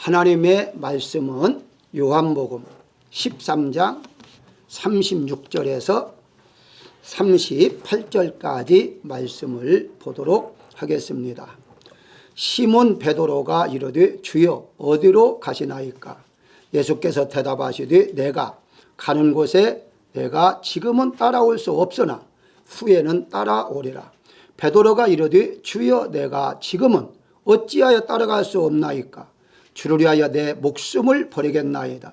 하나님의 말씀은 요한복음 13장 36절에서 38절까지 말씀을 보도록 하겠습니다. 시몬 베드로가 이르되 주여 어디로 가시나이까? 예수께서 대답하시되 내가 가는 곳에 내가 지금은 따라올 수 없으나 후에는 따라오리라. 베드로가 이르되 주여 내가 지금은 어찌하여 따라갈 수 없나이까? 주를 위하여 내 목숨을 버리겠나이다.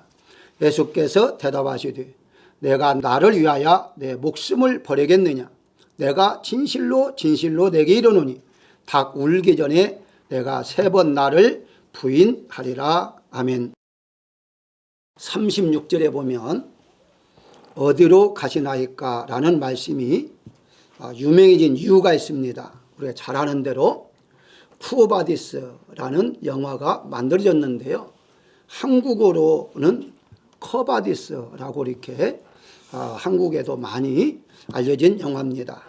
예수께서 대답하시되 내가 나를 위하여 내 목숨을 버리겠느냐? 내가 진실로 진실로 내게 이르노니 닭 울기 전에 내가 3번 나를 부인하리라. 아멘. 36절에 보면 어디로 가시나이까? 라는 말씀이 유명해진 이유가 있습니다. 우리가 잘 아는 대로 푸어바디스라는 영화가 만들어졌는데요. 한국어로는 커바디스라고 이렇게 한국에도 많이 알려진 영화입니다.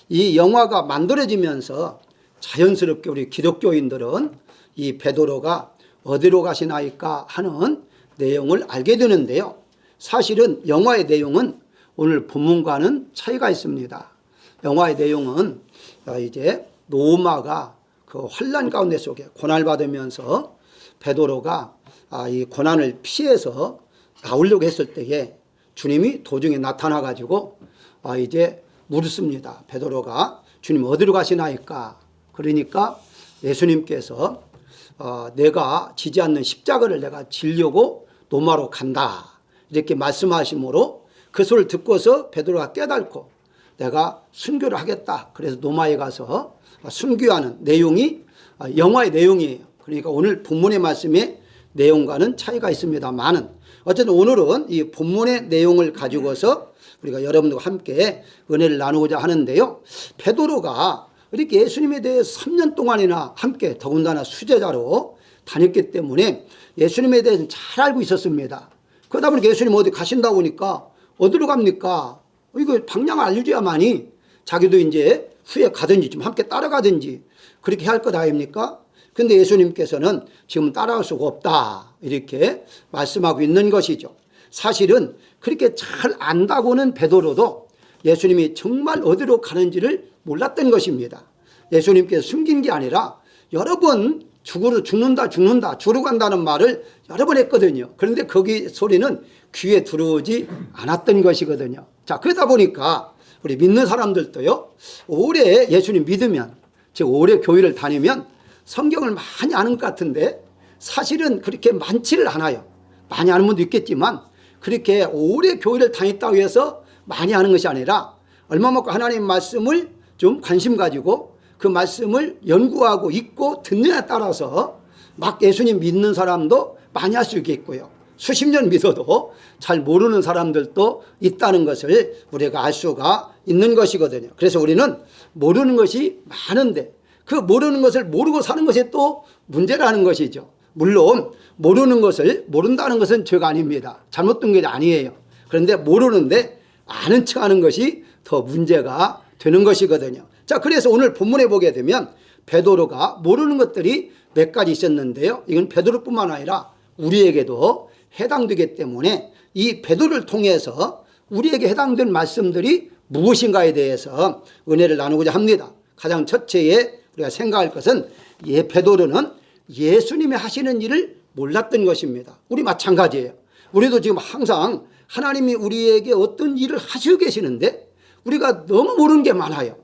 이 영화가 만들어지면서 자연스럽게 우리 기독교인들은 이 베드로가 어디로 가시나이까 하는 내용을 알게 되는데요. 사실은 영화의 내용은 오늘 본문과는 차이가 있습니다. 영화의 내용은 이제 로마가 그 환난 가운데 속에 고난을 받으면서 베드로가 이 고난을 피해서 나오려고 했을 때에 주님이 도중에 나타나 가지고 이제 물었습니다. 베드로가 주님 어디로 가시나이까? 그러니까 예수님께서 내가 지지 않는 십자가를 내가 지려고 로마로 간다 이렇게 말씀하심으로 그 소리를 듣고서 베드로가 깨닫고 내가 순교를 하겠다. 그래서 로마에 가서 순교하는 내용이 영화의 내용이에요. 그러니까 오늘 본문의 말씀의 내용과는 차이가 있습니다만은 어쨌든 오늘은 이 본문의 내용을 가지고서 우리가 여러분들과 함께 은혜를 나누고자 하는데요. 베드로가 이렇게 예수님에 대해 3년 동안이나 함께 더군다나 수제자로 다녔기 때문에 예수님에 대해서는 잘 알고 있었습니다. 그러다 보니까 예수님 어디 가신다고 하니까 어디로 갑니까? 이거 방향을 알려줘야만이 자기도 이제 후에 가든지 좀 함께 따라가든지 그렇게 할 것 아닙니까? 근데 예수님께서는 지금 따라갈 수가 없다 이렇게 말씀하고 있는 것이죠. 사실은 그렇게 잘 안다고는 베드로도 예수님이 정말 어디로 가는지를 몰랐던 것입니다. 예수님께서 숨긴 게 아니라 여러 번 죽는다 죽으러 간다는 말을 여러 번 했거든요. 그런데 거기 소리는 귀에 들어오지 않았던 것이거든요. 자, 그러다 보니까 우리 믿는 사람들도요, 오래 예수님 믿으면, 즉 오래 교회를 다니면 성경을 많이 아는 것 같은데 사실은 그렇게 많지를 않아요. 많이 아는 분도 있겠지만 그렇게 오래 교회를 다녔다고 해서 많이 아는 것이 아니라 얼마만큼 하나님 말씀을 좀 관심 가지고 그 말씀을 연구하고 읽고 듣느냐에 따라서 막 예수님 믿는 사람도 많이 할 수 있겠고요. 수십 년 믿어도 잘 모르는 사람들도 있다는 것을 우리가 알 수가 있는 것이거든요. 그래서 우리는 모르는 것이 많은데 그 모르는 것을 모르고 사는 것이 또 문제라는 것이죠. 물론 모르는 것을 모른다는 것은 죄가 아닙니다. 잘못된 게 아니에요. 그런데 모르는데 아는 척하는 것이 더 문제가 되는 것이거든요. 자, 그래서 오늘 본문에 보게 되면 베드로가 모르는 것들이 몇 가지 있었는데요. 이건 베드로뿐만 아니라 우리에게도 해당되기 때문에 이 베드로를 통해서 우리에게 해당되는 말씀들이 무엇인가에 대해서 은혜를 나누고자 합니다. 가장 첫째에 우리가 생각할 것은 베드로는 예수님이 하시는 일을 몰랐던 것입니다. 우리 마찬가지예요. 우리도 지금 항상 하나님이 우리에게 어떤 일을 하시고 계시는데 우리가 너무 모르는 게 많아요.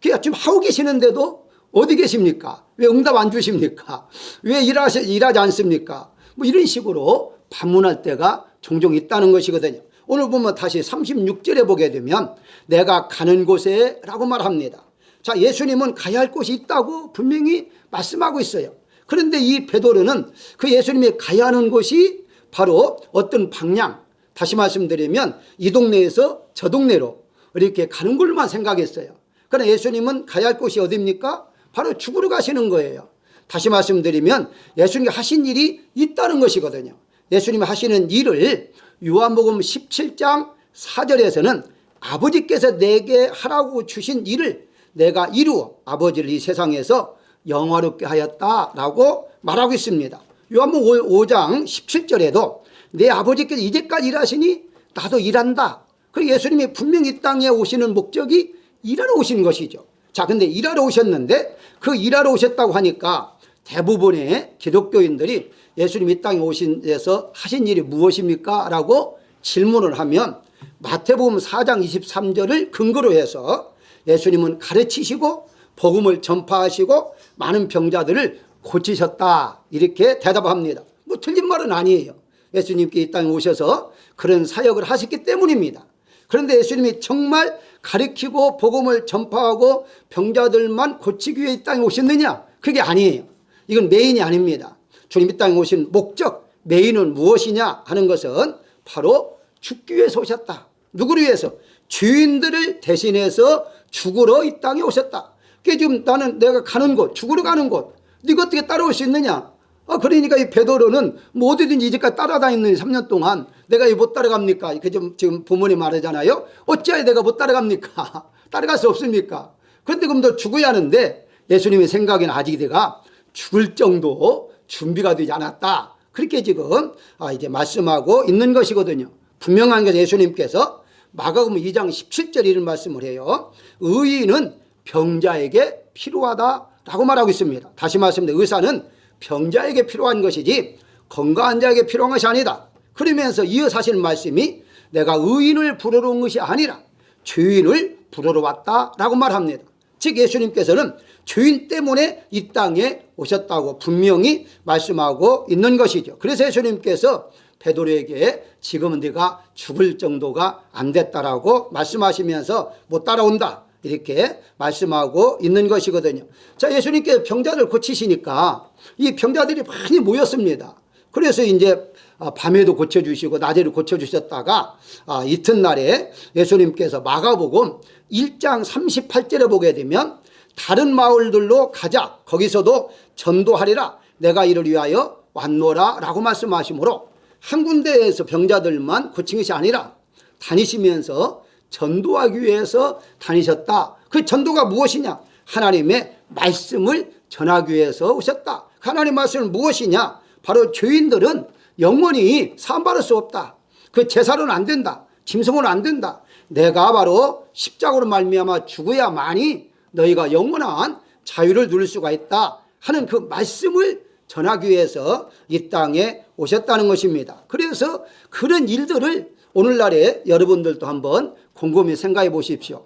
그러니까 지금 하고 계시는데도 어디 계십니까? 왜 응답 안 주십니까? 왜 일하지 않습니까? 뭐 이런 식으로 반문할 때가 종종 있다는 것이거든요. 오늘 보면 다시 36절에 보게 되면 내가 가는 곳에 라고 말합니다. 자, 예수님은 가야 할 곳이 있다고 분명히 말씀하고 있어요. 그런데 이 베드로는 그 예수님이 가야 하는 곳이 바로 어떤 방향, 다시 말씀드리면 이 동네에서 저 동네로 이렇게 가는 걸만 생각했어요. 그러나 예수님은 가야 할 곳이 어디입니까? 바로 죽으러 가시는 거예요. 다시 말씀드리면 예수님이 하신 일이 있다는 것이거든요. 예수님이 하시는 일을 요한복음 17장 4절에서는 아버지께서 내게 하라고 주신 일을 내가 이루어 아버지를 이 세상에서 영화롭게 하였다라고 말하고 있습니다. 요한복음 5장 17절에도 내 아버지께서 이제까지 일하시니 나도 일한다. 그 예수님이 분명히 이 땅에 오시는 목적이 일하러 오신 것이죠. 자, 근데 일하러 오셨는데 그 일하러 오셨다고 하니까 대부분의 기독교인들이 예수님이 이 땅에 오신 데서 하신 일이 무엇입니까? 라고 질문을 하면 마태복음 4장 23절을 근거로 해서 예수님은 가르치시고 복음을 전파하시고 많은 병자들을 고치셨다 이렇게 대답합니다. 뭐 틀린 말은 아니에요. 예수님께 이 땅에 오셔서 그런 사역을 하셨기 때문입니다. 그런데 예수님이 정말 가르치고 복음을 전파하고 병자들만 고치기 위해 이 땅에 오셨느냐? 그게 아니에요. 이건 메인이 아닙니다. 주님 이 땅에 오신 목적, 메인은 무엇이냐 하는 것은 바로 죽기 위해서 오셨다. 누구를 위해서? 죄인들을 대신해서 죽으러 이 땅에 오셨다. 그게 지금 나는 내가 가는 곳, 죽으러 가는 곳, 네가 어떻게 따라올 수 있느냐? 그러니까 이 베드로는 뭐 어디든지 이제까지 따라다니는 3년 동안 내가 못 따라갑니까? 이렇게 지금 부모님 말하잖아요. 어찌하여 내가 못 따라갑니까? 따라갈 수 없습니까? 그런데 그럼 너 죽어야 하는데 예수님의 생각에는 아직 내가 죽을 정도 준비가 되지 않았다. 그렇게 지금 이제 말씀하고 있는 것이거든요. 분명한 것은 예수님께서 마가복음 2장 17절 이런 말씀을 해요. 의인은 병자에게 필요하다라고 말하고 있습니다. 다시 말씀드립니다. 의사는 병자에게 필요한 것이지 건강한 자에게 필요한 것이 아니다. 그러면서 이어서 하시는 말씀이 내가 의인을 부르러 온 것이 아니라 죄인을 부르러 왔다라고 말합니다. 즉 예수님께서는 죄인 때문에 이 땅에 오셨다고 분명히 말씀하고 있는 것이죠. 그래서 예수님께서 베드로에게 지금은 네가 죽을 정도가 안 됐다라고 말씀하시면서 못 따라온다 이렇게 말씀하고 있는 것이거든요. 자, 예수님께서 병자들 고치시니까 이 병자들이 많이 모였습니다. 그래서 이제 밤에도 고쳐주시고 낮에도 고쳐주셨다가 이튿날에 예수님께서 마가복음 1장 38절에 보게 되면 다른 마을들로 가자 거기서도 전도하리라 내가 이를 위하여 왔노라 라고 말씀하시므로 한 군데에서 병자들만 고친 것이 아니라 다니시면서 전도하기 위해서 다니셨다. 그 전도가 무엇이냐? 하나님의 말씀을 전하기 위해서 오셨다. 하나님의 말씀은 무엇이냐? 바로 죄인들은 영원히 사함받을 수 없다. 그 제사로는 안 된다. 짐승으로는 안 된다. 내가 바로 십자가로 말미암아 죽어야만이 너희가 영원한 자유를 누릴 수가 있다 하는 그 말씀을 전하기 위해서 이 땅에 오셨다는 것입니다. 그래서 그런 일들을 오늘날에 여러분들도 한번 곰곰이 생각해 보십시오.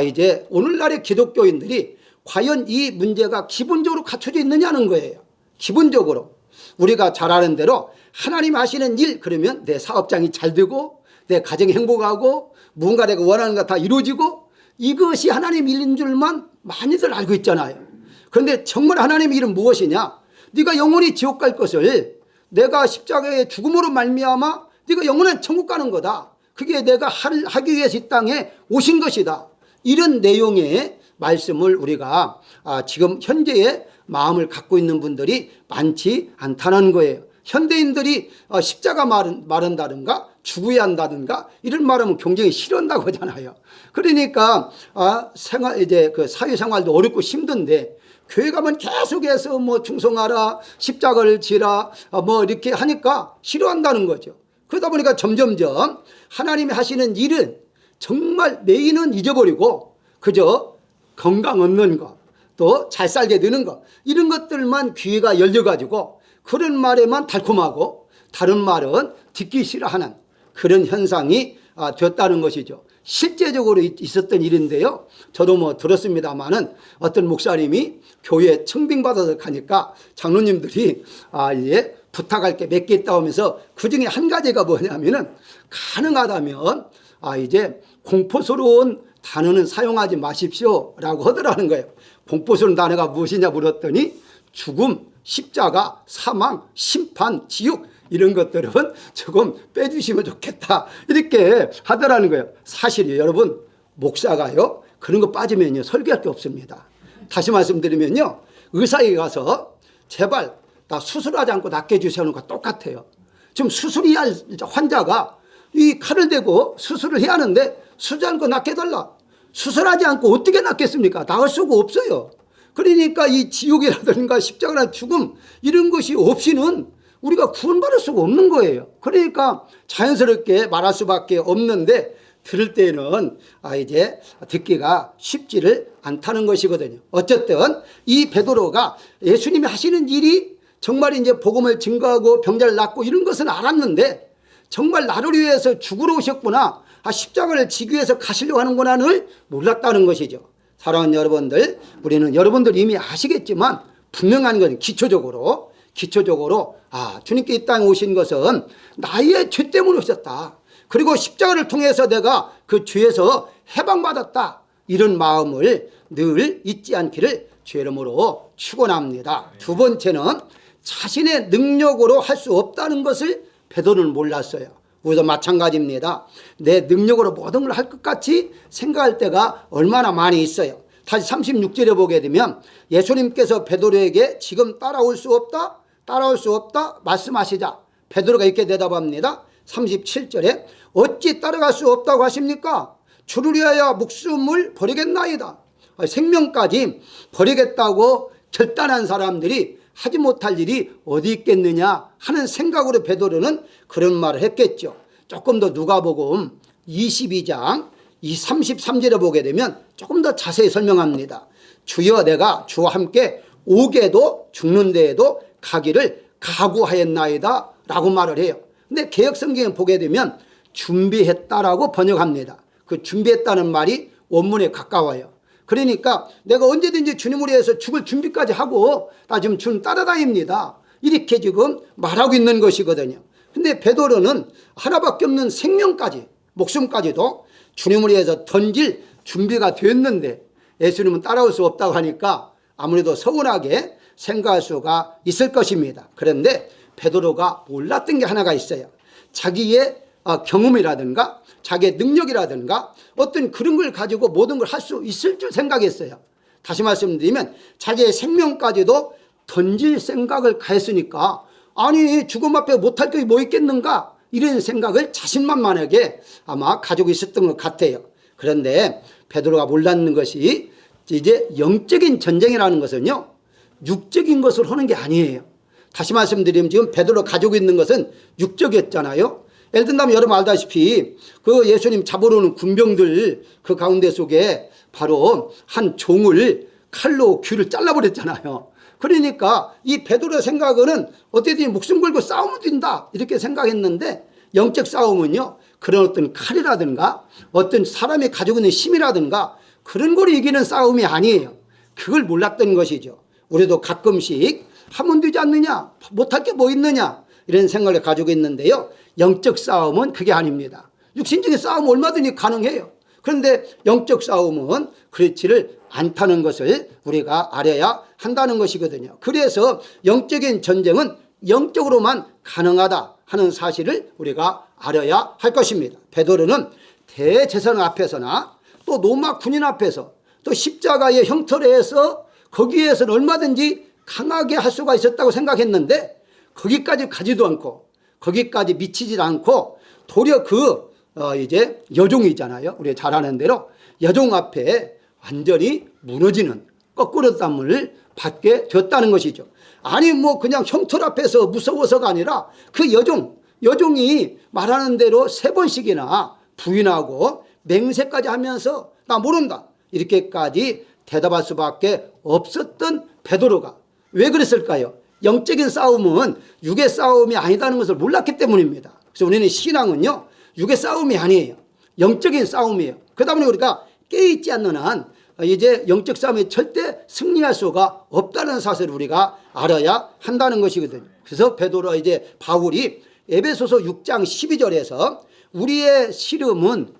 이제 오늘날의 기독교인들이 과연 이 문제가 기본적으로 갖춰져 있느냐는 거예요. 기본적으로 우리가 잘 아는 대로 하나님 하시는 일 그러면 내 사업장이 잘 되고 내 가정이 행복하고 무언가 내가 원하는 거 다 이루어지고 이것이 하나님 일인 줄만 많이들 알고 있잖아요. 그런데 정말 하나님의 일은 무엇이냐? 네가 영원히 지옥 갈 것을 내가 십자가의 죽음으로 말미암아 네가 영원한 천국 가는 거다. 그게 내가 하기 위해서 이 땅에 오신 것이다. 이런 내용의 말씀을 우리가 지금 현재의 마음을 갖고 있는 분들이 많지 않다는 거예요. 현대인들이 십자가 마른다든가 죽어야 한다든가 이런 말하면 굉장히 싫어한다고 하잖아요. 그러니까 이제 그 사회생활도 어렵고 힘든데 교회 가면 계속해서 뭐 충성하라 십자가를 지라 뭐 이렇게 하니까 싫어한다는 거죠. 그러다 보니까 점점점 하나님이 하시는 일은 정말 메인은 잊어버리고 그저 건강 얻는 것 또 잘 살게 되는 것 이런 것들만 귀가 열려가지고 그런 말에만 달콤하고 다른 말은 듣기 싫어하는 그런 현상이 되었다는 것이죠. 실제적으로 있었던 일인데요. 저도 뭐 들었습니다마는 어떤 목사님이 교회 청빙받아서 가니까 장로님들이 이제 부탁할 게 몇 개 있다고 하면서 그 중에 한 가지가 뭐냐면은 가능하다면 이제 공포스러운 단어는 사용하지 마십시오 라고 하더라는 거예요. 공포스러운 단어가 무엇이냐 물었더니 죽음, 십자가, 사망, 심판, 지옥 이런 것들은 조금 빼주시면 좋겠다 이렇게 하더라는 거예요. 사실이에요. 여러분 목사가요 그런 거 빠지면요 설교할 게 없습니다. 다시 말씀드리면요 의사에게 가서 제발 나 수술하지 않고 낫게 해주세요 하는 거 똑같아요. 지금 수술해야 할 환자가 이 칼을 대고 수술을 해야 하는데 수술하지 않고 낫게 해달라. 수술하지 않고 어떻게 낫겠습니까? 나을 수가 없어요. 그러니까 이 지옥이라든가 십자가나 죽음 이런 것이 없이는 우리가 구원받을 수가 없는 거예요. 그러니까 자연스럽게 말할 수밖에 없는데 들을 때는 이제 듣기가 쉽지를 않다는 것이거든요. 어쨌든 이 베드로가 예수님이 하시는 일이 정말 이제 복음을 증거하고 병자를 낫고 이런 것은 알았는데 정말 나를 위해서 죽으러 오셨구나, 십자가를 지기 위해서 가시려고 하는구나를 몰랐다는 것이죠. 사랑하는 여러분들, 우리는 여러분들 이미 아시겠지만 분명한 건 기초적으로 주님께 이 땅에 오신 것은 나의 죄 때문에 오셨다. 그리고 십자가를 통해서 내가 그 죄에서 해방받았다. 이런 마음을 늘 잊지 않기를 주의 이름으로 축원합니다. 두 번째는 자신의 능력으로 할 수 없다는 것을 베드로는 몰랐어요. 우리도 마찬가지입니다. 내 능력으로 모든 걸 할 것 같이 생각할 때가 얼마나 많이 있어요. 다시 36절에 보게 되면 예수님께서 베드로에게 지금 따라올 수 없다 말씀하시자 베드로가 이렇게 대답합니다. 37절에 어찌 따라갈 수 없다고 하십니까? 주를 위하여 목숨을 버리겠나이다. 생명까지 버리겠다고 결단한 사람들이 하지 못할 일이 어디 있겠느냐 하는 생각으로 베드로는 그런 말을 했겠죠. 조금 더 누가복음 22장 33절에 보게 되면 조금 더 자세히 설명합니다. 주여 내가 주와 함께 옥에도 죽는 데에도 가기를 각오하였나이다 라고 말을 해요. 근데 개역성경에 보게 되면 준비했다라고 번역합니다. 그 준비했다는 말이 원문에 가까워요. 그러니까 내가 언제든지 주님을 위해서 죽을 준비까지 하고 나 지금 주님 따라다닙니다. 이렇게 지금 말하고 있는 것이거든요. 근데 베드로는 하나밖에 없는 생명까지, 목숨까지도 주님을 위해서 던질 준비가 됐는데 예수님은 따라올 수 없다고 하니까 아무래도 서운하게 생각할 수가 있을 것입니다. 그런데 베드로가 몰랐던 게 하나가 있어요. 자기의 경험이라든가 자기의 능력이라든가 어떤 그런 걸 가지고 모든 걸 할 수 있을 줄 생각했어요. 다시 말씀드리면 자기의 생명까지도 던질 생각을 가했으니까 아니 죽음 앞에 못할 게 뭐 있겠는가 이런 생각을 자신만만하게 아마 가지고 있었던 것 같아요. 그런데 베드로가 몰랐는 것이 이제 영적인 전쟁이라는 것은요 육적인 것을 하는 게 아니에요. 다시 말씀드리면 지금 베드로가 가지고 있는 것은 육적이었잖아요. 예를 든다면 여러분 알다시피 그 예수님 잡으러 오는 군병들 그 가운데 속에 바로 한 종을 칼로 귀를 잘라버렸잖아요. 그러니까 이 베드로의 생각은 어떻게든 목숨 걸고 싸우면 된다 이렇게 생각했는데 영적 싸움은요 그런 어떤 칼이라든가 어떤 사람이 가지고 있는 힘이라든가 그런 걸 이기는 싸움이 아니에요. 그걸 몰랐던 것이죠. 우리도 가끔씩 하면 되지 않느냐, 못할 게 뭐 있느냐 이런 생각을 가지고 있는데요 영적 싸움은 그게 아닙니다. 육신적인 싸움은 얼마든지 가능해요. 그런데 영적 싸움은 그렇지를 않다는 것을 우리가 알아야 한다는 것이거든요. 그래서 영적인 전쟁은 영적으로만 가능하다 하는 사실을 우리가 알아야 할 것입니다. 베드로는 대제사장 앞에서나 또 로마 군인 앞에서 또 십자가의 형틀에서 거기에서는 얼마든지 강하게 할 수가 있었다고 생각했는데 거기까지 가지도 않고 거기까지 미치지 않고 도리어 이제 여종이잖아요. 우리가 잘 아는 대로 여종 앞에 완전히 무너지는 거꾸로 땀을 받게 됐다는 것이죠. 아니 뭐 그냥 형틀 앞에서 무서워서가 아니라 그 여종이 말하는 대로 3번씩이나 부인하고 맹세까지 하면서 나 모른다 이렇게까지 대답할 수밖에 없었던 베드로가 왜 그랬을까요? 영적인 싸움은 육의 싸움이 아니다는 것을 몰랐기 때문입니다. 그래서 우리는 신앙은요 육의 싸움이 아니에요. 영적인 싸움이에요. 그러다 보니 우리가 깨어있지 않는 한 이제 영적 싸움에 절대 승리할 수가 없다는 사실을 우리가 알아야 한다는 것이거든요. 그래서 베드로 이제 바울이 에베소서 6장 12절에서 우리의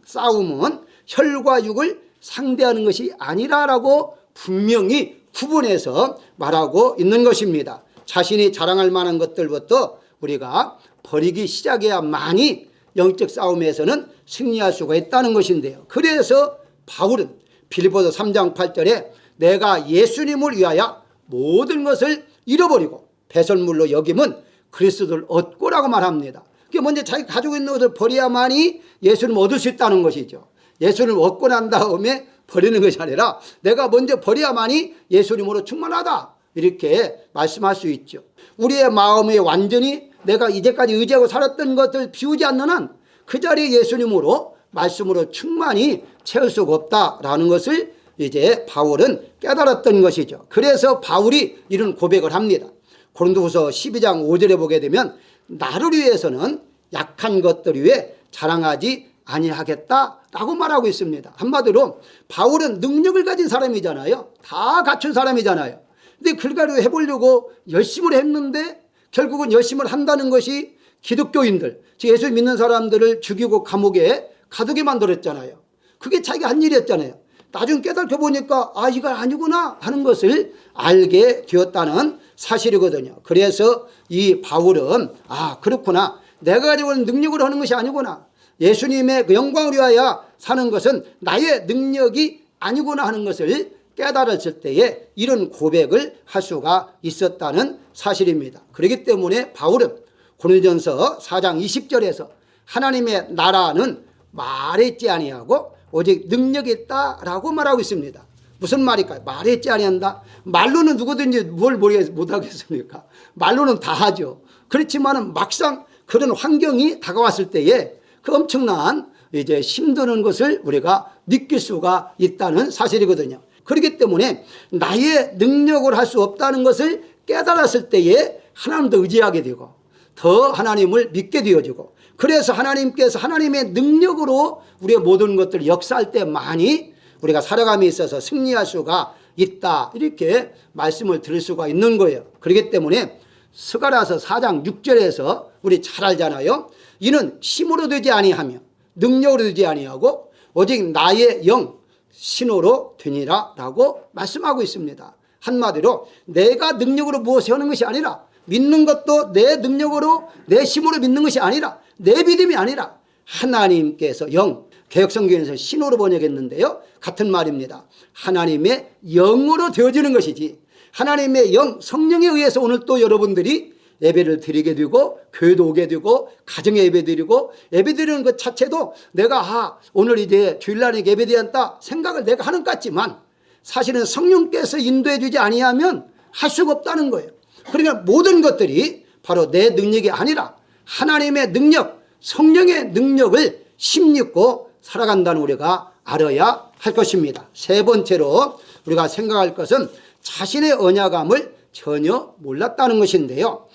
싸움은 혈과 육을 상대하는 것이 아니라라고 분명히 구분해서 말하고 있는 것입니다. 자신이 자랑할 만한 것들부터 우리가 버리기 시작해야만이 영적 싸움에서는 승리할 수가 있다는 것인데요. 그래서 바울은 빌립보서 3장 8절에 내가 예수님을 위하여 모든 것을 잃어버리고 배설물로 여김은 그리스도를 얻고라고 말합니다. 그게 먼저 자기 가지고 있는 것을 버려야만이 예수님을 얻을 수 있다는 것이죠. 예수님을 얻고 난 다음에 버리는 것이 아니라 내가 먼저 버려야만이 예수님으로 충만하다 이렇게 말씀할 수 있죠. 우리의 마음이 완전히 내가 이제까지 의지하고 살았던 것들 비우지 않는 한 그 자리에 예수님으로 말씀으로 충만히 채울 수가 없다라는 것을 이제 바울은 깨달았던 것이죠. 그래서 바울이 이런 고백을 합니다. 고린도후서 12장 5절에 보게 되면 나를 위해서는 약한 것들 위해 자랑하지 아니하겠다라고 말하고 있습니다. 한마디로 바울은 능력을 가진 사람이잖아요. 다 갖춘 사람이잖아요. 근데 그걸 해보려고 열심을 했는데 결국은 열심을 한다는 것이 기독교인들, 즉 예수 믿는 사람들을 죽이고 감옥에 가두게 만들었잖아요. 그게 자기가 한 일이었잖아요. 나중에 깨닫게 보니까 이거 아니구나 하는 것을 알게 되었다는 사실이거든요. 그래서 이 바울은 그렇구나, 내가 가지고 있는 능력으로 하는 것이 아니구나, 예수님의 그 영광을 위하여 사는 것은 나의 능력이 아니구나 하는 것을 깨달았을 때에 이런 고백을 할 수가 있었다는 사실입니다. 그렇기 때문에 바울은 고린도전서 4장 20절에서 하나님의 나라는 말에 있지 아니하고 오직 능력이 있다라고 말하고 있습니다. 무슨 말일까요? 말에 있지 아니한다. 말로는 누구든지 뭘 못하겠습니까? 말로는 다 하죠. 그렇지만 막상 그런 환경이 다가왔을 때에 그 엄청난 이제 힘드는 것을 우리가 느낄 수가 있다는 사실이거든요. 그렇기 때문에 나의 능력으로 할 수 없다는 것을 깨달았을 때에 하나님도 의지하게 되고 더 하나님을 믿게 되어지고, 그래서 하나님께서 하나님의 능력으로 우리의 모든 것들을 역사할 때만이 우리가 살아감에 있어서 승리할 수가 있다, 이렇게 말씀을 들을 수가 있는 거예요. 그렇기 때문에 스가랴서 4장 6절에서 우리 잘 알잖아요. 이는 힘으로 되지 아니하며 능력으로 되지 아니하고 오직 나의 영 신호로 되니라 라고 말씀하고 있습니다. 한마디로 내가 능력으로 무엇을 하는 것이 아니라, 믿는 것도 내 능력으로 내 힘으로 믿는 것이 아니라, 내 믿음이 아니라 하나님께서 영, 개역성경에서 신호로 번역했는데요, 같은 말입니다. 하나님의 영으로 되어지는 것이지, 하나님의 영, 성령에 의해서 오늘 또 여러분들이 예배를 드리게 되고 교회도 오게 되고 가정에 예배 드리고, 예배 드리는 것 자체도 내가 오늘 이제 주일날에 예배 드린다 생각을 내가 하는 것 같지만 사실은 성령께서 인도해 주지 아니하면 할 수가 없다는 거예요. 그러니까 모든 것들이 바로 내 능력이 아니라 하나님의 능력, 성령의 능력을 힘입고 살아간다는 우리가 알아야 할 것입니다. 세 번째로 우리가 생각할 것은 자신의 언약감을 전혀 몰랐다는 것인데요,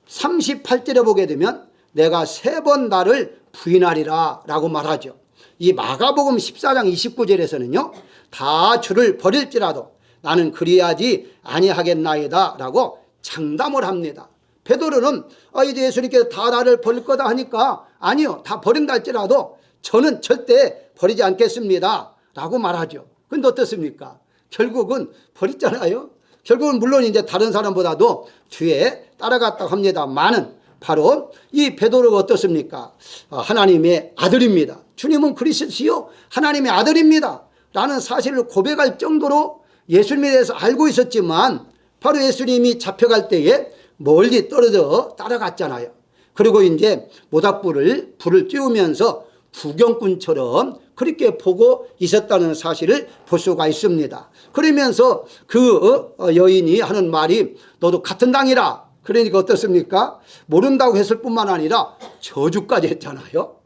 38절에 보게 되면 내가 3번 나를 부인하리라 라고 말하죠. 이 마가복음 14장 29절에서는요 다 주를 버릴지라도 나는 그리하지 아니하겠나이다 라고 장담을 합니다. 베드로는 이제 예수님께서 다 나를 버릴 거다 하니까 아니요, 다 버린다 할지라도 저는 절대 버리지 않겠습니다 라고 말하죠. 근데 어떻습니까? 결국은 버렸잖아요. 결국은 물론 이제 다른 사람보다도 뒤에 따라갔다고 합니다만은 바로 이 베드로가 어떻습니까? 하나님의 아들입니다. 주님은 그리스도시요 하나님의 아들입니다 라는 사실을 고백할 정도로 예수님에 대해서 알고 있었지만 바로 예수님이 잡혀갈 때에 멀리 떨어져 따라갔잖아요. 그리고 이제 모닥불을 쬐우면서 구경꾼처럼 그렇게 보고 있었다는 사실을 볼 수가 있습니다. 그러면서 그 여인이 하는 말이 너도 같은 당이라. 그러니까 어떻습니까? 모른다고 했을 뿐만 아니라 저주까지 했잖아요.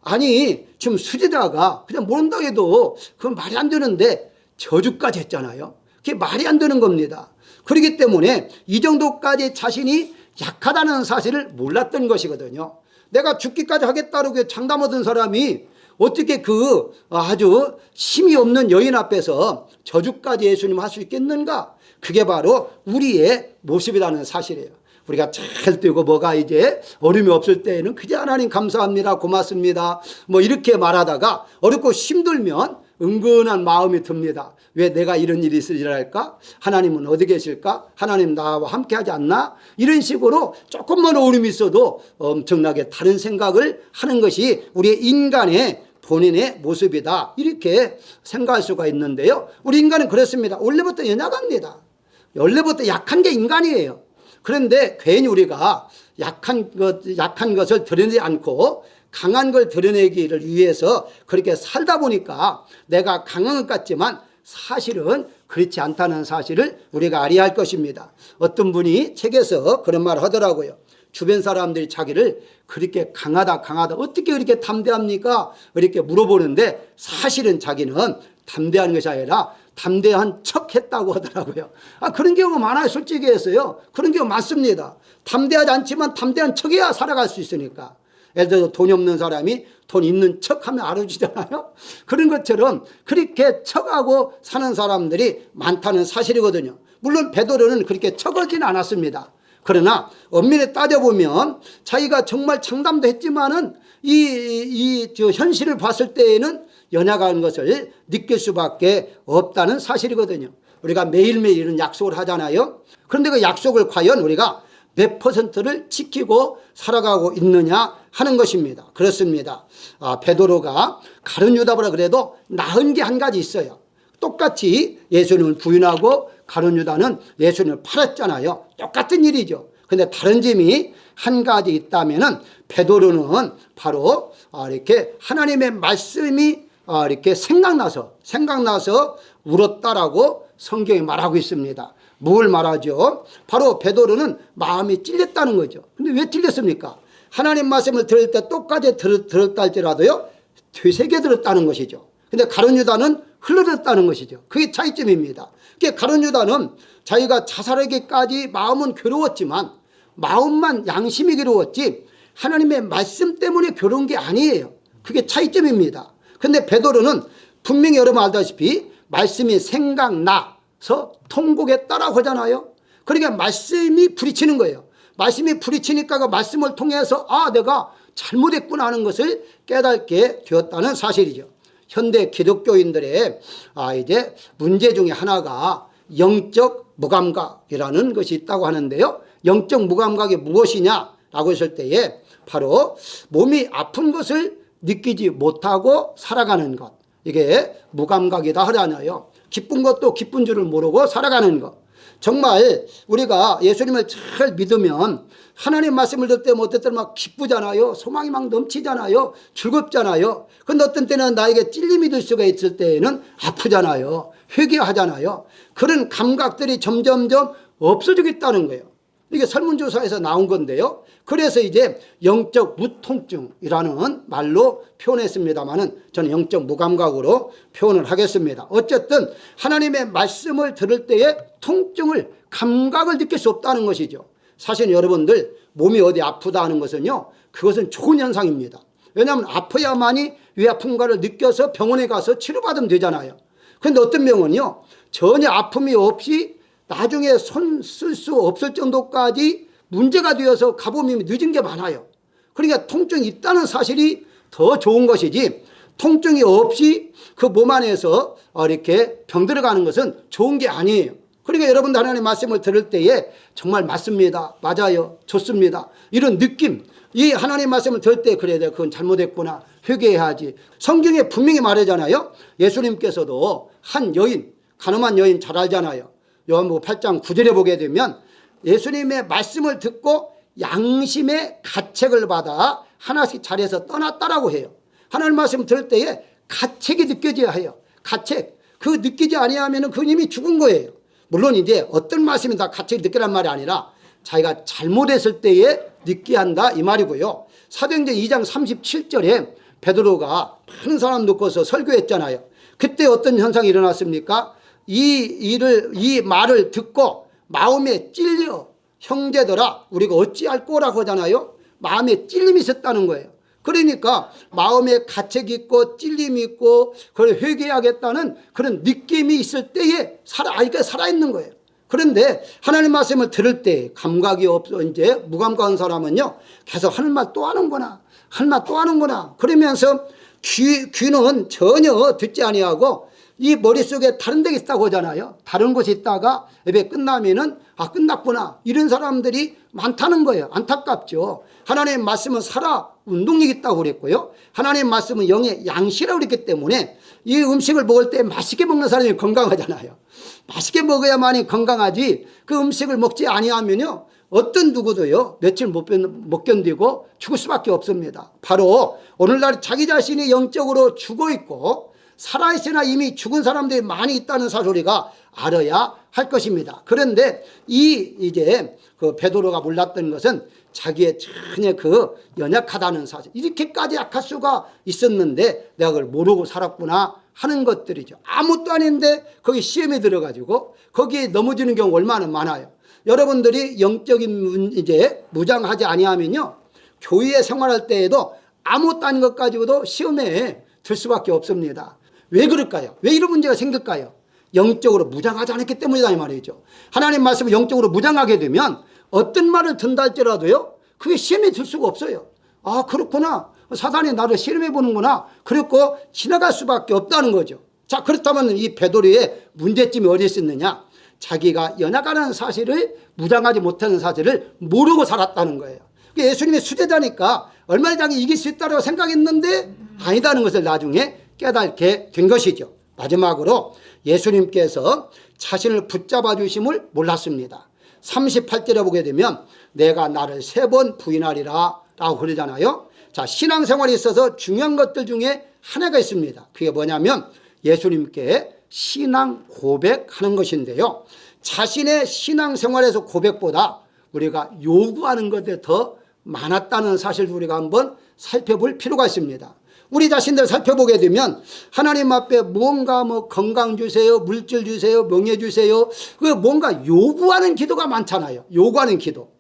아니 지금 수제자가 그냥 모른다고 해도 그건 말이 안 되는데 저주까지 했잖아요. 그게 말이 안 되는 겁니다. 그렇기 때문에 이 정도까지 자신이 약하다는 사실을 몰랐던 것이거든요. 내가 죽기까지 하겠다고 장담 얻은 사람이 어떻게 그 아주 힘이 없는 여인 앞에서 저주까지 예수님 할 수 있겠는가? 그게 바로 우리의 모습이라는 사실이에요. 우리가 잘 되고 뭐가 이제 어려움이 없을 때에는 그저 하나님 감사합니다, 고맙습니다 뭐 이렇게 말하다가 어렵고 힘들면 은근한 마음이 듭니다. 왜 내가 이런 일이 있으리랄까? 하나님은 어디 계실까? 하나님 나와 함께 하지 않나? 이런 식으로 조금만 어려움이 있어도 엄청나게 다른 생각을 하는 것이 우리의 인간의 본인의 모습이다, 이렇게 생각할 수가 있는데요, 우리 인간은 그렇습니다. 원래부터 연약합니다. 원래부터 약한 게 인간이에요. 그런데 괜히 우리가 약한 것을 드러내지 않고 강한 걸 드러내기를 위해서 그렇게 살다 보니까 내가 강한 것 같지만 사실은 그렇지 않다는 사실을 우리가 알아야 할 것입니다. 어떤 분이 책에서 그런 말을 하더라고요. 주변 사람들이 자기를 그렇게 강하다 어떻게 그렇게 담대합니까? 이렇게 물어보는데 사실은 자기는 담대한 것이 아니라 담대한 척 했다고 하더라고요. 그런 경우가 많아요. 솔직히 해서요. 그런 경우 많습니다. 담대하지 않지만 담대한 척해야 살아갈 수 있으니까. 예를 들어서 돈이 없는 사람이 돈 있는 척하면 알아주잖아요. 그런 것처럼 그렇게 척하고 사는 사람들이 많다는 사실이거든요. 물론 베드로는 그렇게 척하지는 않았습니다. 그러나 엄밀히 따져보면 자기가 정말 장담도 했지만은 저 현실을 봤을 때에는 연약한 것을 느낄 수밖에 없다는 사실이거든요. 우리가 매일매일 이런 약속을 하잖아요. 그런데 그 약속을 과연 우리가 몇 %를 지키고 살아가고 있느냐 하는 것입니다. 그렇습니다. 베드로가 가룟 유다보다 그래도 나은 게 한 가지 있어요. 똑같이 예수님을 부인하고 가룟 유다는 예수님을 팔았잖아요. 똑같은 일이죠. 그런데 다른 점이 한 가지 있다면은 베드로는 바로 이렇게 하나님의 말씀이 이렇게 생각나서 울었다라고 성경이 말하고 있습니다. 뭘 말하죠? 바로 베드로는 마음이 찔렸다는 거죠. 근데 왜 찔렸습니까? 하나님 말씀을 들을 때 똑같이 들었다 할지라도요, 되새겨 들었다는 것이죠. 근데 가룟 유다는 흘러들었다는 것이죠. 그게 차이점입니다. 그러니까 가룟 유다는 자기가 자살하기까지 마음은 괴로웠지만 마음만 양심이 괴로웠지 하나님의 말씀 때문에 괴로운 게 아니에요. 그게 차이점입니다. 근데 베드로는 분명히 여러분 알다시피 말씀이 생각나서 통곡했다라고 하잖아요. 그러니까 말씀이 부딪히는 거예요. 말씀이 부딪히니까 그 말씀을 통해서 내가 잘못했구나 하는 것을 깨닫게 되었다는 사실이죠. 현대 기독교인들의 이제 문제 중에 하나가 영적 무감각이라는 것이 있다고 하는데요. 영적 무감각이 무엇이냐라고 했을 때에 바로 몸이 아픈 것을 느끼지 못하고 살아가는 것, 이게 무감각이다 하잖아요. 기쁜 것도 기쁜 줄을 모르고 살아가는 것. 정말 우리가 예수님을 잘 믿으면 하나님 말씀을 듣을 때 어떨 때는 막 기쁘잖아요. 소망이 막 넘치잖아요. 즐겁잖아요. 그런데 어떤 때는 나에게 찔림이 들 수가 있을 때에는 아프잖아요. 회개하잖아요. 그런 감각들이 점점점 없어지고 있다는 거예요. 이게 설문조사에서 나온 건데요. 그래서 이제 영적 무통증이라는 말로 표현했습니다만은 저는 영적 무감각으로 표현을 하겠습니다. 어쨌든 하나님의 말씀을 들을 때에 통증을, 감각을 느낄 수 없다는 것이죠. 사실 여러분들 몸이 어디 아프다 하는 것은요, 그것은 좋은 현상입니다. 왜냐하면 아파야만이 왜 아픈가를 느껴서 병원에 가서 치료받으면 되잖아요. 그런데 어떤 병은요, 전혀 아픔이 없이 나중에 손 쓸 수 없을 정도까지 문제가 되어서 가보면 늦은 게 많아요. 그러니까 통증이 있다는 사실이 더 좋은 것이지, 통증이 없이 그 몸 안에서 이렇게 병들어가는 것은 좋은 게 아니에요. 그러니까 여러분들 하나님의 말씀을 들을 때에 정말 맞습니다, 맞아요, 좋습니다, 이런 느낌, 이 하나님의 말씀을 들을 때 그래, 내가 그건 잘못했구나, 회개해야지. 성경에 분명히 말하잖아요. 예수님께서도 한 여인, 가늠한 여인 잘 알잖아요. 요한복음 8장 9절에 보게 되면 예수님의 말씀을 듣고 양심의 가책을 받아 하나씩 자리에서 떠났다라고 해요. 하나님 말씀 들을 때에 가책이 느껴져야 해요. 가책. 그 느끼지 아니하면 그 이미 죽은 거예요. 물론 이제 어떤 말씀이 다 가책이 느끼란 말이 아니라 자기가 잘못했을 때에 느끼게 한다 이 말이고요. 사도행전 2장 37절에 베드로가 많은 사람 놓고서 설교했잖아요. 그때 어떤 현상이 일어났습니까? 이 말을 듣고 마음에 찔려, 형제들아 우리가 어찌할 거라고 하잖아요. 마음에 찔림이 있었다는 거예요. 그러니까 마음에 가책이 있고 찔림이 있고 그걸 회개하겠다는 그런 느낌이 있을 때에 살아있는 거예요. 그런데 하나님 말씀을 들을 때 감각이 없어 이제 무감각한 사람은요, 계속 하는 말 또 하는구나, 하는 말 또 하는구나 그러면서 귀는 전혀 듣지 아니하고 이 머릿속에 다른 데가 있다고 하잖아요. 다른 곳에 있다가 예배 끝나면은 끝났구나, 이런 사람들이 많다는 거예요. 안타깝죠. 하나님의 말씀은 살아 운동력이 있다고 그랬고요. 하나님의 말씀은 영의 양식이라고 그랬기 때문에 이 음식을 먹을 때 맛있게 먹는 사람이 건강하잖아요. 맛있게 먹어야만이 건강하지, 그 음식을 먹지 아니하면요, 어떤 누구도요 며칠 못 견디고 죽을 수밖에 없습니다. 바로 오늘날 자기 자신이 영적으로 죽어 있고 살아있으나 이미 죽은 사람들이 많이 있다는 사실 우리가 알아야 할 것입니다. 그런데 이제 그 베드로가 몰랐던 것은 자기의 전혀 그 연약하다는 사실, 이렇게까지 약할 수가 있었는데 내가 그걸 모르고 살았구나 하는 것들이죠. 아무것도 아닌데 거기 시험에 들어가지고 거기에 넘어지는 경우 얼마나 많아요. 여러분들이 영적인 이제 무장하지 아니하면요, 교회 생활할 때에도 아무것도 아닌 것 가지고도 시험에 들 수밖에 없습니다. 왜 그럴까요? 왜 이런 문제가 생길까요? 영적으로 무장하지 않았기 때문이다 이 말이죠. 하나님 말씀을 영적으로 무장하게 되면 어떤 말을 든다 할지라도요, 그게 시험에 들 수가 없어요. 아, 그렇구나, 사단이 나를 실험해 보는구나, 그렇고 지나갈 수밖에 없다는 거죠. 자, 그렇다면 이 베드로의 문제점이 어디 있었느냐? 자기가 연약하다는 사실을, 무장하지 못하는 사실을 모르고 살았다는 거예요. 예수님이 수제자니까 얼마나 자기 이길 수 있다고 생각했는데 아니다는 것을 나중에 깨닫게 된 것이죠. 마지막으로 예수님께서 자신을 붙잡아 주심을 몰랐습니다. 38절에 보게 되면 내가 나를 3번 부인하리라 라고 그러잖아요. 자, 신앙생활에 있어서 중요한 것들 중에 하나가 있습니다. 그게 뭐냐면 예수님께 신앙 고백하는 것인데요, 자신의 신앙생활에서 고백보다 우리가 요구하는 것에 더 많았다는 사실도 우리가 한번 살펴볼 필요가 있습니다. 우리 자신들 살펴보게 되면 하나님 앞에 무언가 건강 주세요, 물질 주세요, 명예 주세요, 그 뭔가 요구하는 기도가 많잖아요. 요구하는 기도.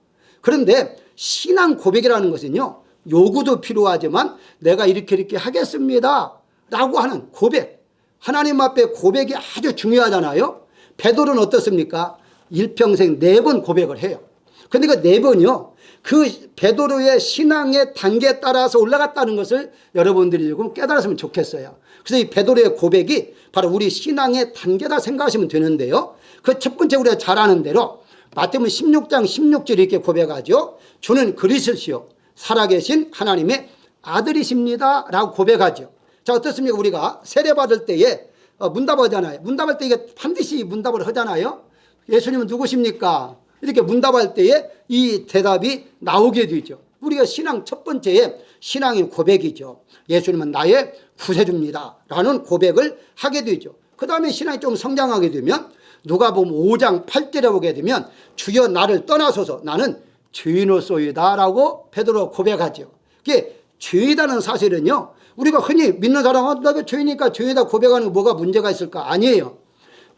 그런데 신앙 고백이라는 것은요, 요구도 필요하지만 내가 이렇게 하겠습니다 라고 하는 고백, 하나님 앞에 고백이 아주 중요하잖아요. 베드로는 어떻습니까? 일평생 4번 고백을 해요. 근데 그 4번이요, 그 베드로의 신앙의 단계에 따라서 올라갔다는 것을 여러분들이 조금 깨달았으면 좋겠어요. 그래서 이 베드로의 고백이 바로 우리 신앙의 단계다 생각하시면 되는데요, 그 첫 번째 우리가 잘 아는 대로 마태복음 16장 16절 이렇게 고백하죠. 주는 그리스도시요 살아계신 하나님의 아들이십니다 라고 고백하죠. 자, 어떻습니까? 우리가 세례받을 때에 문답하잖아요. 문답할 때 이게 반드시 문답을 하잖아요. 예수님은 누구십니까? 이렇게 문답할 때에 이 대답이 나오게 되죠. 우리가 신앙 첫 번째에 신앙의 고백이죠. 예수님은 나의 구세주입니다 라는 고백을 하게 되죠. 그 다음에 신앙이 좀 성장하게 되면 누가복음 5장 8절에 보게 되면 주여 나를 떠나소서 나는 죄인으로소이다 라고 베드로가 고백하죠. 그게 죄이다는 사실은요, 우리가 흔히 믿는 사람은 내가 죄이니까 죄이다 고백하는 게 뭐가 문제가 있을까? 아니에요.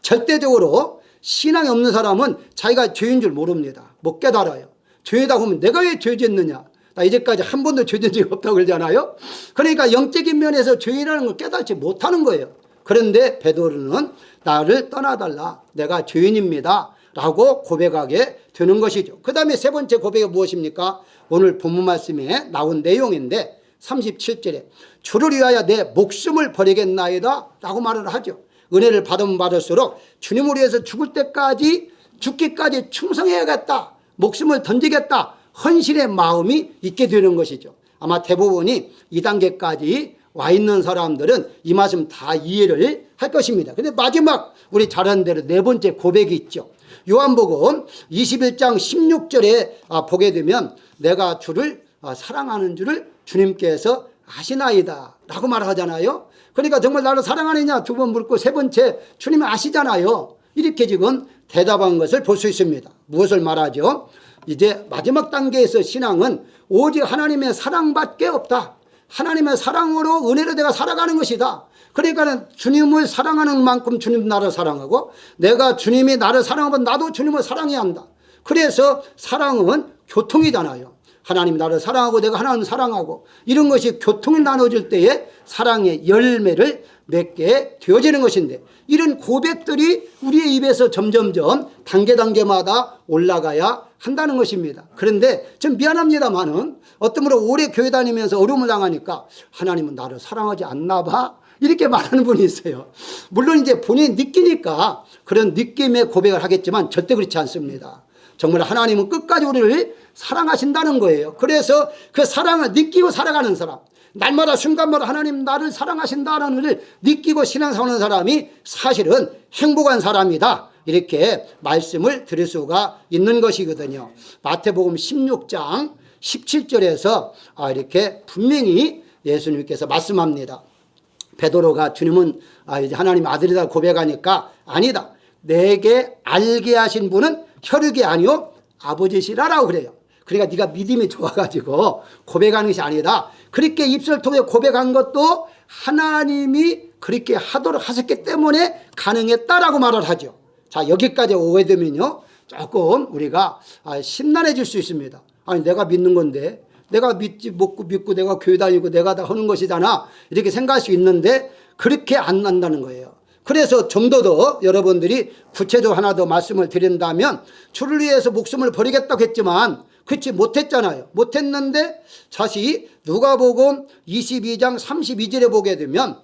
절대적으로 신앙이 없는 사람은 자기가 죄인 줄 모릅니다. 못 깨달아요. 죄이다 하면 내가 왜 죄 짓느냐? 나 이제까지 한 번도 죄 진 적이 없다고 그러잖아요. 그러니까 영적인 면에서 죄인이라는 걸 깨닫지 못하는 거예요. 그런데 베드로는 나를 떠나달라, 내가 죄인입니다 라고 고백하게 되는 것이죠. 그 다음에 세 번째 고백이 무엇입니까? 오늘 본문 말씀에 나온 내용인데 37절에 주를 위하여 내 목숨을 버리겠나이다 라고 말을 하죠. 은혜를 받으면 받을수록 주님을 위해서 죽을 때까지, 죽기까지 충성해야겠다, 목숨을 던지겠다, 헌신의 마음이 있게 되는 것이죠. 아마 대부분이 이 단계까지 와 있는 사람들은 이 말씀 다 이해를 할 것입니다. 근데 마지막 우리 잘 아는 대로 4번째 고백이 있죠. 요한복음 21장 16절에 보게 되면 내가 주를 사랑하는 줄을 주님께서 아시나이다 라고 말하잖아요. 그러니까 정말 나를 사랑하느냐 2번 묻고 3번째 주님이 아시잖아요. 이렇게 지금 대답한 것을 볼 수 있습니다. 무엇을 말하죠? 이제 마지막 단계에서 신앙은 오직 하나님의 사랑밖에 없다. 하나님의 사랑으로 은혜로 내가 살아가는 것이다. 그러니까 주님을 사랑하는 만큼 주님도 나를 사랑하고 내가 주님이 나를 사랑하면 나도 주님을 사랑해야 한다. 그래서 사랑은 교통이잖아요. 하나님 나를 사랑하고 내가 하나님 사랑하고 이런 것이 교통이 나눠질 때에 사랑의 열매를 맺게 되어지는 것인데, 이런 고백들이 우리의 입에서 점점점 단계마다 올라가야 한다는 것입니다. 그런데 좀 미안합니다만은 어떤 분은 오래 교회 다니면서 어려움을 당하니까 하나님은 나를 사랑하지 않나 봐 이렇게 말하는 분이 있어요. 물론 이제 본인이 느끼니까 그런 느낌의 고백을 하겠지만 절대 그렇지 않습니다. 정말 하나님은 끝까지 우리를 사랑하신다는 거예요. 그래서 그 사랑을 느끼고 살아가는 사람, 날마다 순간마다 하나님 나를 사랑하신다는 것을 느끼고 신앙생활하는 사람이 사실은 행복한 사람이다, 이렇게 말씀을 드릴 수가 있는 것이거든요. 마태복음 베드로가 주님은 이제 하나님 아들이다 고백하니까 아니다. 내게 알게 하신 분은 혈육이 아니요 아버지시라라고 그래요. 그러니까 네가 믿음이 좋아가지고 고백하는 것이 아니다. 그렇게 입술을 통해 고백한 것도 하나님이 그렇게 하도록 하셨기 때문에 가능했다라고 말을 하죠. 자, 여기까지 오게 되면요 조금 우리가 심란해질 수 있습니다. 아니 내가 믿는 건데 내가 믿고 내가 교회 다니고 내가 다 하는 것이잖아 이렇게 생각할 수 있는데 그렇게 안 난다는 거예요. 그래서 좀 더 여러분들이 구체적으로 하나 더 말씀을 드린다면 주를 위해서 목숨을 버리겠다고 했지만 그렇지 못했잖아요. 못했는데 다시 누가복음 22장 32절에 보게 되면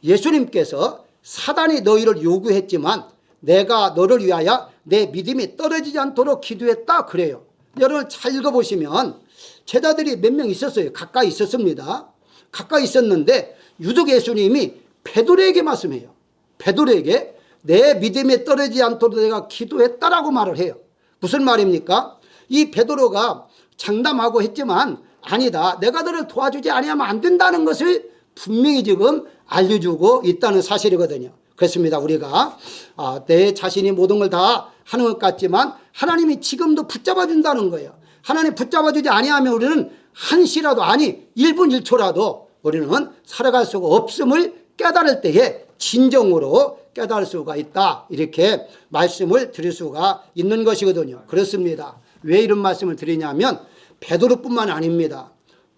예수님께서 사단이 너희를 요구했지만 내가 너를 위하여 내 믿음이 떨어지지 않도록 기도했다 그래요. 여러분 잘 읽어보시면 제자들이 몇 명 있었어요. 가까이 있었습니다. 가까이 있었는데 유독 예수님이 베드로에게 말씀해요. 베드로에게 내 믿음이 떨어지지 않도록 내가 기도했다라고 말을 해요. 무슨 말입니까? 이 베드로가 장담하고 했지만 아니다. 내가 너를 도와주지 아니하면 안 된다는 것을 분명히 지금 알려주고 있다는 사실이거든요. 그렇습니다. 우리가 내 자신이 모든 걸 다 하는 것 같지만 하나님이 지금도 붙잡아 준다는 거예요. 하나님 붙잡아 주지 아니하면 우리는 한시라도 아니 1분 1초라도 우리는 살아갈 수가 없음을 깨달을 때에 진정으로 깨달을 수가 있다. 이렇게 말씀을 드릴 수가 있는 것이거든요. 그렇습니다. 왜 이런 말씀을 드리냐면 베드로뿐만 아닙니다.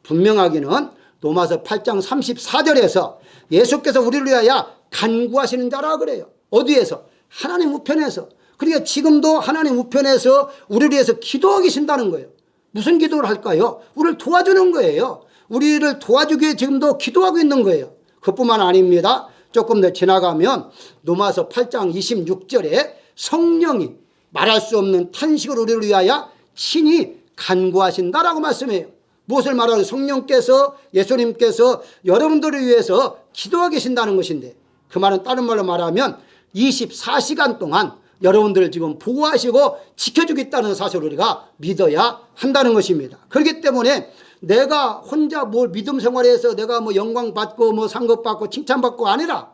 분명하기는 로마서 8장 34절에서 예수께서 우리를 위하여 간구하시는 자라 그래요. 어디에서? 하나님 우편에서. 그러니까 지금도 하나님 우편에서 우리를 위해서 기도하고 계신다는 거예요. 무슨 기도를 할까요? 우리를 도와주는 거예요. 우리를 도와주기 위해 지금도 기도하고 있는 거예요. 그뿐만 아닙니다. 조금 더 지나가면 로마서 8장 26절에 성령이 말할 수 없는 탄식을 우리를 위하여 친히 간구하신다라고 말씀해요. 무엇을 말하는 성령께서 예수님께서 여러분들을 위해서 기도하고 계신다는 것인데 그 말은 다른 말로 말하면 24시간 동안 여러분들을 지금 보호하시고 지켜주겠다는 사실을 우리가 믿어야 한다는 것입니다. 그렇기 때문에 내가 혼자 뭘 믿음 생활에서 내가 뭐 영광 받고 뭐 상급 받고 칭찬받고 아니라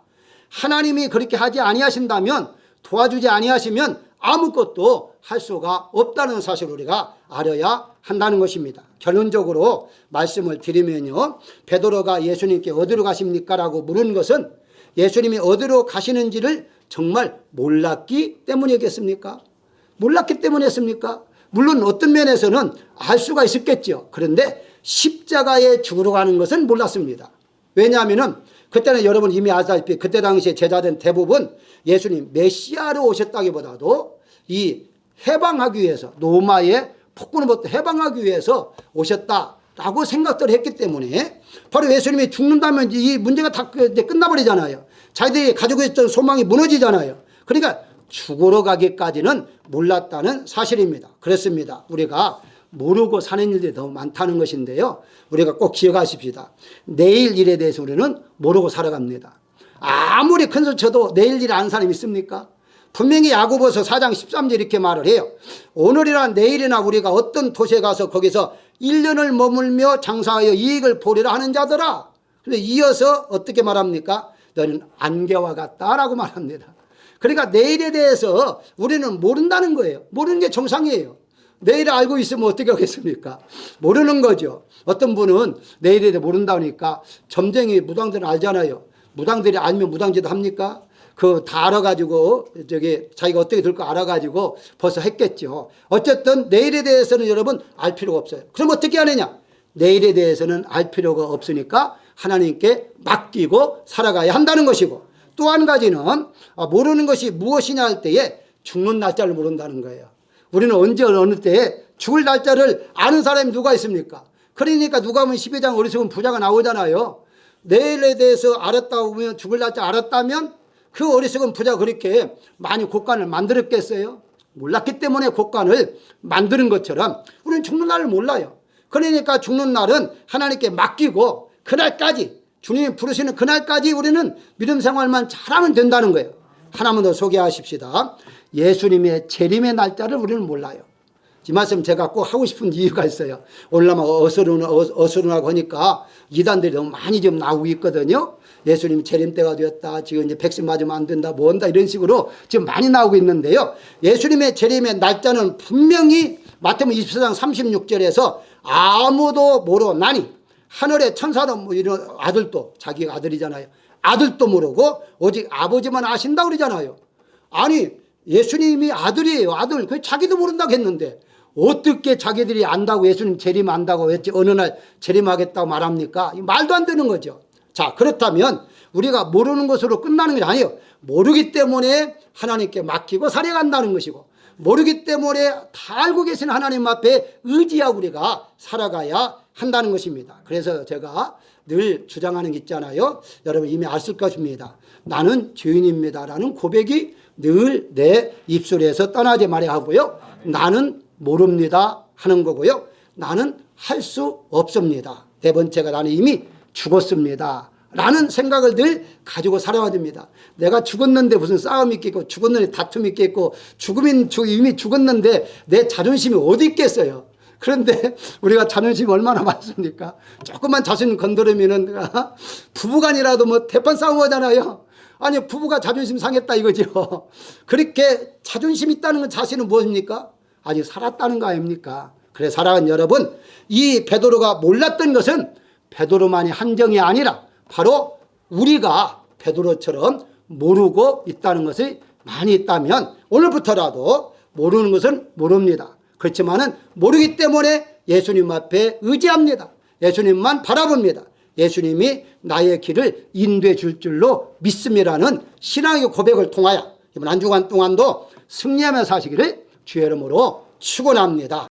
하나님이 그렇게 하지 아니하신다면 도와주지 아니하시면 아무것도 할 수가 없다는 사실을 우리가 알아야 한다는 것입니다. 결론적으로 말씀을 드리면요. 베드로가 예수님께 어디로 가십니까? 라고 물은 것은 예수님이 어디로 가시는지를 정말 몰랐기 때문이겠습니까? 몰랐기 때문이었습니까? 물론 어떤 면에서는 알 수가 있었겠죠. 그런데 십자가에 죽으러 가는 것은 몰랐습니다. 왜냐하면 그때는 여러분 이미 아시다시피 그때 당시에 제자된 대부분 예수님 메시아로 오셨다기보다도 이 해방하기 위해서 로마의 폭군으로부터 해방하기 위해서 오셨다라고 생각들을 했기 때문에 바로 예수님이 죽는다면 이 문제가 다 끝나버리잖아요. 자기들이 가지고 있던 소망이 무너지잖아요. 그러니까 죽으러 가기까지는 몰랐다는 사실입니다. 그렇습니다. 우리가 모르고 사는 일들이 더 많다는 것인데요. 우리가 꼭 기억하십시다. 내일 일에 대해서 우리는 모르고 살아갑니다. 아무리 큰 소리 쳐도 내일 일 아는 사람이 있습니까? 분명히 야고보서 4장 13절 이렇게 말을 해요. 오늘이나 내일이나 우리가 어떤 도시에 가서 거기서 1년을 머물며 장사하여 이익을 보리라 하는 자들아. 그런데 이어서 어떻게 말합니까? 너는 안개와 같다라고 말합니다. 그러니까 내일에 대해서 우리는 모른다는 거예요. 모르는 게 정상이에요. 내일을 알고 있으면 어떻게 하겠습니까? 모르는 거죠. 어떤 분은 내일에 대해 모른다니까 점쟁이 무당들은 알잖아요. 무당들이 알면 무당짓 합니까? 그 다 알아가지고 자기가 어떻게 될 거 알아가지고 벌써 했겠죠. 어쨌든 내일에 대해서는 여러분 알 필요가 없어요. 그럼 어떻게 하느냐? 내일에 대해서는 알 필요가 없으니까 하나님께 맡기고 살아가야 한다는 것이고 또 한 가지는 모르는 것이 무엇이냐 할 때에 죽는 날짜를 모른다는 거예요. 우리는 언제 어느 때에 죽을 날짜를 아는 사람이 누가 있습니까? 그러니까 누가 보면 12장 어리석은 부자가 나오잖아요. 내일에 대해서 알았다고 보면 죽을 날짜 알았다면 그 어리석은 부자가 그렇게 많이 곡간을 만들었겠어요? 몰랐기 때문에 곡간을 만드는 것처럼 우리는 죽는 날을 몰라요. 그러니까 죽는 날은 하나님께 맡기고 그날까지 주님이 부르시는 그날까지 우리는 믿음 생활만 잘하면 된다는 거예요. 하나만 더 소개하십시다. 예수님의 재림의 날짜를 우리는 몰라요. 이 말씀 제가 꼭 하고 싶은 이유가 있어요. 올라만 어수선하고 하니까 이단들이 너무 많이 좀 나오고 있거든요. 예수님 재림 때가 되었다. 지금 이제 백신 맞으면 안 된다. 뭐 한다. 이런 식으로 지금 많이 나오고 있는데요. 예수님의 재림의 날짜는 분명히 마태복음 24장 36절에서 아무도 모르나니 하늘의 천사도 뭐 이런 아들도 자기가 아들이잖아요. 아들도 모르고 오직 아버지만 아신다 그러잖아요. 아니 예수님이 아들이에요. 아들. 그 자기도 모른다고 했는데 어떻게 자기들이 안다고 예수님 재림 안다고 했지 어느 날 재림하겠다고 말합니까? 말도 안 되는 거죠. 자, 그렇다면 우리가 모르는 것으로 끝나는 게 아니에요. 모르기 때문에 하나님께 맡기고 살아간다는 것이고 모르기 때문에 다 알고 계신 하나님 앞에 의지하고 우리가 살아가야 한다는 것입니다. 그래서 제가 늘 주장하는 게 있잖아요. 여러분 이미 아실 것입니다. 나는 죄인입니다 라는 고백이 늘 내 입술에서 떠나지 말아야 하고요. 나는 모릅니다 하는 거고요. 나는 할 수 없습니다. 네 번째가 나는 이미 죽었습니다 라는 생각을 늘 가지고 살아야 됩니다. 내가 죽었는데 무슨 싸움이 있겠고 죽었는데 다툼이 있겠고 이미 죽었는데 내 자존심이 어디 있겠어요. 그런데 우리가 자존심이 얼마나 많습니까? 조금만 자존심 건드리면은 부부간이라도 뭐 대판 싸움 하잖아요. 아니 부부가 자존심 상했다 이거죠. 그렇게 자존심 있다는 건 자신은 무엇입니까? 아직 살았다는 거 아닙니까? 그래 사랑하는 여러분, 이 베드로가 몰랐던 것은 베드로만이 한정이 아니라 바로 우리가 베드로처럼 모르고 있다는 것이 많이 있다면 오늘부터라도 모르는 것은 모릅니다. 그렇지만은 모르기 때문에 예수님 앞에 의지합니다. 예수님만 바라봅니다. 예수님이 나의 길을 인도해 줄 줄로 믿음이라는 신앙의 고백을 통하여 이번 한 주간 동안도 승리하며 사시기를 주의 이름으로 축원합니다.